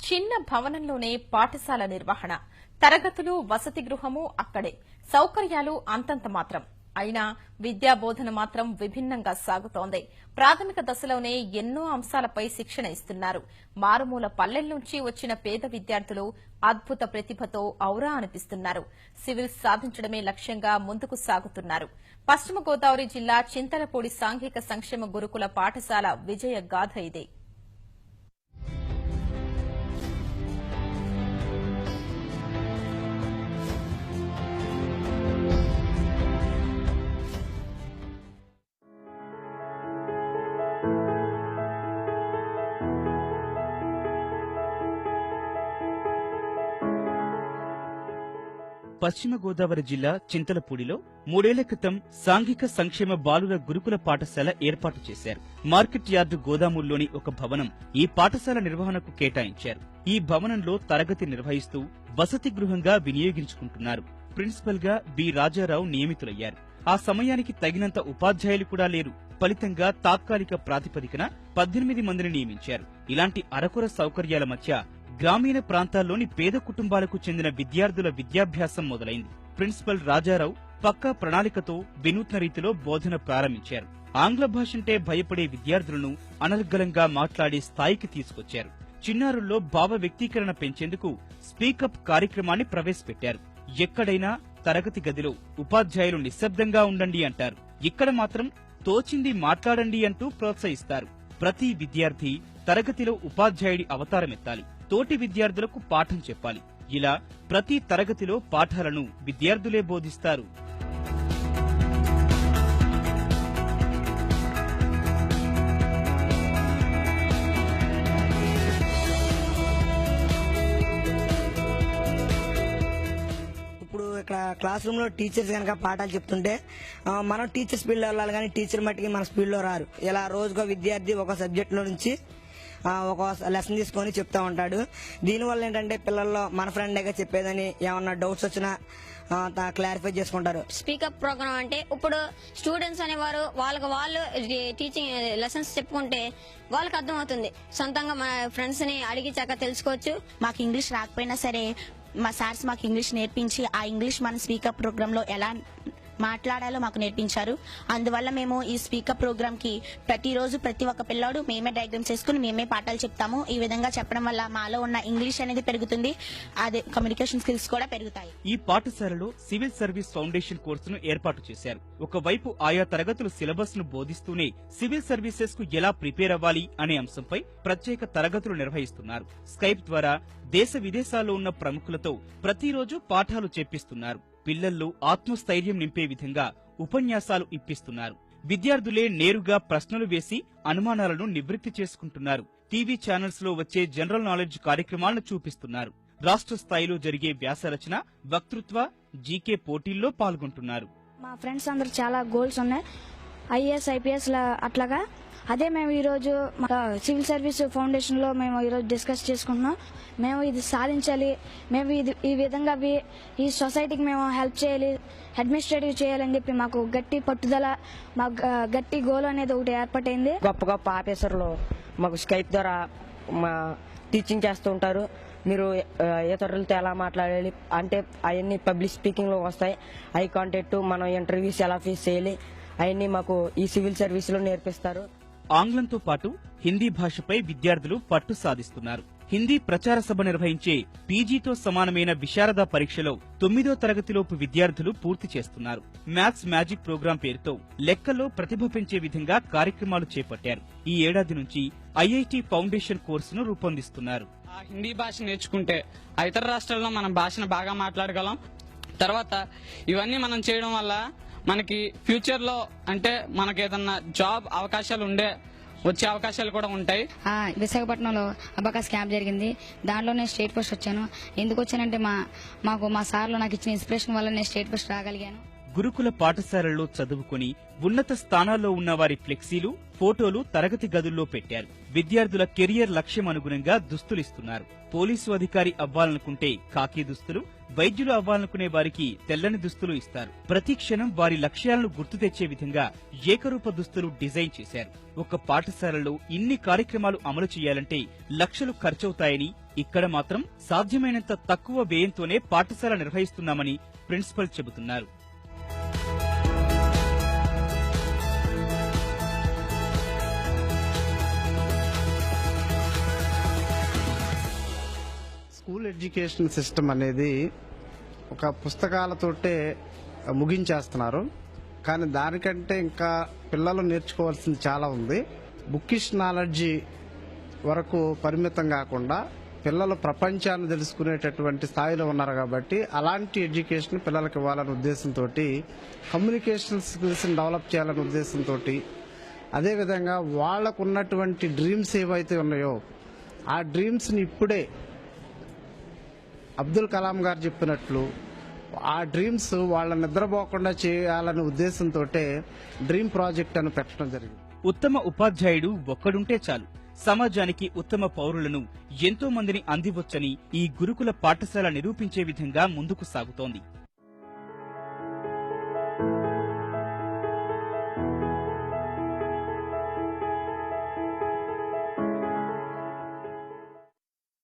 చిన్న భవనంలోనే పాఠశాల నిర్వహణ, తరగతులు, వసతి గృహము అక్కడే, సౌకర్యాలు అంతంత మాత్రం. అయినా విద్యాబోధన మాత్రం విభిన్నంగా సాగుతోంది. ప్రాథమిక దశలోనే ఎన్నో అంశాలపై శిక్షణ ఇస్తున్నారు. మారుమూల పల్లెల నుంచి వచ్చిన పేద విద్యార్థులు అద్భుత ప్రతిభతో ఔరా అనిపిస్తున్నారు. సివిల్స్ సాధించడమే లక్ష్యంగా ముందుకు సాగుతున్నారు. పశ్చిమ గోదావరి జిల్లా చింతలపూడి సాంఘిక సంక్షేమ గురుకుల పాఠశాల విజయ గాథ ఇదే. పశ్చిమ గోదావరి జిల్లా చింతలపూడిలో 3 ఏళ్ల క్రితం సాంఘిక సంక్షేమ బాలుర గురుకుల పాఠశాల ఏర్పాటు చేశారు. మార్కెట్ యార్డు గోదాముల్లోని ఒక భవనం ఈ పాఠశాల నిర్వహణకు కేటాయించారు. ఈ భవనంలో తరగతి నిర్వహిస్తూ వసతి గృహంగా వినియోగించుకుంటున్నారు. ప్రిన్సిపల్ గా బి రాజారావు నియమితులయ్యారు. ఆ సమయానికి తగినంత ఉపాధ్యాయులు కూడా లేరు. ఫలితంగా తాత్కాలిక ప్రాతిపదికన 18 మందిని నియమించారు. ఇలాంటి అరకొర సౌకర్యాల మధ్య గ్రామీణ ప్రాంతాల్లోని పేద కుటుంబాలకు చెందిన విద్యార్థుల విద్యాభ్యాసం మొదలైంది. ప్రిన్సిపల్ రాజారావు పక్కా ప్రణాళికతో వినూత్న రీతిలో బోధన ప్రారంభించారు. ఆంగ్ల భాషంటే భయపడే విద్యార్థులను అనర్గళంగా మాట్లాడే స్థాయికి తీసుకొచ్చారు. చిన్నారుల్లో భావ వ్యక్తీకరణ పెంచేందుకు స్పీకప్ కార్యక్రమాన్ని ప్రవేశపెట్టారు. ఎక్కడైనా తరగతి గదిలో ఉపాధ్యాయులు నిశ్శబ్దంగా ఉండండి అంటారు. ఇక్కడ మాత్రం తోచింది మాట్లాడండి అంటూ ప్రోత్సహిస్తారు. ప్రతి విద్యార్థి తరగతిలో ఉపాధ్యాయుడి అవతారమెత్తాలి. తోటి విద్యార్థులకు పాఠం చెప్పాలి. ఇలా ప్రతి తరగతిలో పాఠాలను విద్యార్థులే బోధిస్తారు. ఇప్పుడు ఇక్కడ క్లాస్ రూమ్ లో టీచర్స్ కనుక పాఠాలు చెప్తుంటే మనం టీచర్ స్పీడ్ లో వెళ్ళాలి, కానీ టీచర్ మట్టికి మన స్పీడ్ లో రారు. ఇలా రోజుకో విద్యార్థి ఒక సబ్జెక్ట్ లో నుంచి ఒక లెసన్ తీసుకొని చెప్తా ఉంటాడు. దీనివల్ల ఏంటంటే పిల్లల్లో మన ఫ్రెండ్గా చెప్పేదని ఏమన్నా డౌట్స్ వచ్చినా క్లారిఫై చేసుకుంటారు. స్పీకప్ ప్రోగ్రామ్ అంటే ఇప్పుడు స్టూడెంట్స్ అనేవారు వాళ్ళకి వాళ్ళు టీచింగ్ లెసన్స్ చెప్పుకుంటే వాళ్ళకి అర్థం అవుతుంది. సొంతంగా మన ఫ్రెండ్స్ ని అడిగి చక్కగా తెలుసుకోవచ్చు. మాకు ఇంగ్లీష్ రాకపోయినా సరే మా సార్స్ మాకు ఇంగ్లీష్ నేర్పించి ఆ ఇంగ్లీష్ మన స్పీకప్ ప్రోగ్రామ్ లో ఎలా మాట్లాడాలో మాకు నేర్పించారు. అందువల్ల మేము ఈ స్పీకప్ ప్రోగ్రామ్ కి ప్రతిరోజు ప్రతి ఒక్క పిల్లాడు మేమే డయాగ్రామ్స్ చేసుకుని మేమే పాఠాలు చెప్తాము. ఈ విధంగా చెప్పడం వల్ల మాలో ఉన్న ఇంగ్లీష్ అనేది పెరుగుతుంది, అదే కమ్యూనికేషన్ స్కిల్స్ కూడా పెరుగుతాయి. ఈ పాఠశాలలో సివిల్ సర్వీస్ ఫౌండేషన్ కోర్సును ఏర్పాటు చేశారు. ఒకవైపు ఆయా తరగతులు సిలబస్ ను బోధిస్తూనే సివిల్ సర్వీసెస్ కు ఎలా ప్రిపేర్ అవ్వాలి అనే అంశంపై ప్రత్యేక తరగతులు నిర్వహిస్తున్నారు. స్కైప్ ద్వారా దేశ విదేశాల్లో ఉన్న ప్రముఖులతో ప్రతిరోజు పాఠాలు చెప్పిస్తున్నారు. పిల్లల్లో ఆత్మస్థైర్యం నింపే విధంగా ఉపన్యాసాలు ఇప్పిస్తున్నారు. విద్యార్థులే నేరుగా ప్రశ్నలు వేసి అనుమానాలను నివృత్తి చేసుకుంటున్నారు. టీవీ ఛానల్స్ లో వచ్చే జనరల్ నాలెడ్జ్ కార్యక్రమాలను చూపిస్తున్నారు. రాష్ట్ర స్థాయిలో జరిగే వ్యాసరచన, వక్తృత్వ, జీకే పోటీల్లో పాల్గొంటున్నారు. మా ఫ్రెండ్స్ అందరు చాలా గోల్స్ ఉన్నాయి, ఐఏఎస్ ఐపీఎస్ అట్లాగా. అదే మేము ఈరోజు సివిల్ సర్వీస్ ఫౌండేషన్ లో మేము ఈరోజు డిస్కస్ చేసుకుంటున్నాం. మేము ఇది సాధించాలి, మేము ఈ విధంగా ఈ సొసైటీకి మేము హెల్ప్ చేయాలి, అడ్మినిస్ట్రేటివ్ చేయాలని చెప్పి మాకు గట్టి పట్టుదల, మాకు గట్టి గోల్ అనేది ఒకటి ఏర్పాటైంది. గొప్ప గొప్ప ఆఫీసర్లు మాకు స్కైప్ ద్వారా మా టీచింగ్ చేస్తూ ఉంటారు. మీరు ఇతరులతో ఎలా మాట్లాడాలి అంటే అవన్నీ పబ్లిక్ స్పీకింగ్ లో వస్తాయి. ఐ కాంటాక్ట్, మనం ఇంటర్వ్యూస్ ఎలా ఫేస్ చేయాలి అవన్నీ మాకు ఈ సివిల్ సర్వీస్ లో నేర్పిస్తారు. ఆంగ్లంతో పాటు హిందీ భాషపై విద్యార్థులు పట్టు సాధిస్తున్నారు. హిందీ ప్రచార సభ నిర్వహించే పీజీతో సమానమైన విశారద పరీక్షలో 9వ తరగతిలోపు విద్యార్థులు పూర్తి చేస్తున్నారు. మ్యాథ్స్ మ్యాజిక్ ప్రోగ్రాం పేరుతో లెక్కల్లో ప్రతిభ పెంచే విధంగా కార్యక్రమాలు చేపట్టారు. ఈ ఏడాది నుంచి ఐఐటి ఫౌండేషన్ కోర్సును రూపొందిస్తున్నారు. హిందీ భాష నేర్చుకుంటే ఇతర రాష్ట్రాల్లో మన భాషను బాగా మాట్లాడగలం. తర్వాత ఇవన్నీ మనం చేయడం వల్ల మనకి ఫ్యూచర్ లో అంటే మనకి ఏదన్నా జాబ్ అవకాశాలు వచ్చే అవకాశాలు కూడా ఉంటాయి. విశాఖపట్నంలో అబాకస్ క్యాంప్ జరిగింది, దాంట్లో నేను స్టేట్ ఫస్ట్ వచ్చాను. ఎందుకు వచ్చానంటే మా సార్లు నాకు ఇచ్చిన ఇన్స్పిరేషన్ వల్ల నేను స్టేట్ ఫస్ట్ రాగలిగాను. గురుకుల పాఠశాలల్లో చదువుకుని ఉన్నత స్థానాల్లో ఉన్న వారి ఫ్లెక్సీలు, ఫోటోలు తరగతి గదుల్లో పెట్టారు. విద్యార్థుల కెరియర్ లక్ష్యం అనుగుణంగా దుస్తులిస్తున్నారు. పోలీసు అధికారి అవ్వాలనుకుంటే కాకి దుస్తులు, వైద్యులు అవ్వాలనుకునే వారికి తెల్లని దుస్తులు ఇస్తారు. ప్రతి క్షణం వారి లక్ష్యాలను గుర్తు తెచ్చే విధంగా ఏకరూప దుస్తులు డిజైన్ చేశారు. ఒక పాఠశాలలో ఇన్ని కార్యక్రమాలు అమలు చేయాలంటే లక్షలు ఖర్చవుతాయని, ఇక్కడ మాత్రం సాధ్యమైనంత తక్కువ వ్యయంతోనే పాఠశాల నిర్వహిస్తున్నామని ప్రిన్సిపల్ చెబుతున్నారు. స్కూల్ ఎడ్యుకేషన్ సిస్టమ్ అనేది ఒక పుస్తకాలతోటే ముగించేస్తున్నారు. కానీ దానికంటే ఇంకా పిల్లలు నేర్చుకోవాల్సింది చాలా ఉంది. బుక్కిష్ నాలెడ్జి వరకు పరిమితం కాకుండా పిల్లలు ప్రపంచాన్ని తెలుసుకునేటటువంటి స్థాయిలో ఉన్నారు కాబట్టి అలాంటి ఎడ్యుకేషన్ పిల్లలకు ఇవ్వాలనే ఉద్దేశంతో, కమ్యూనికేషన్ స్కిల్స్ని డెవలప్ చేయాలనే ఉద్దేశంతో, అదేవిధంగా వాళ్లకు ఉన్నటువంటి డ్రీమ్స్ ఏవైతే ఉన్నాయో ఆ డ్రీమ్స్ని ఇప్పుడే అబ్దుల్ కలాం గారు చెప్పినట్లు ఆ డ్రీమ్స్ వాళ్ళ నిద్రపోకుండా చేయాలనే ఉద్దేశంతో డ్రీమ్ ప్రాజెక్ట్ అని పెట్టడం జరిగింది. ఉత్తమ ఉపాధ్యాయుడు ఒక్కడుంటే చాలు, సమాజానికి ఉత్తమ పౌరులను ఎంతో మందిని అందివచ్చని ఈ గురుకుల పాఠశాల నిరూపించే విధంగా ముందుకు సాగుతోంది.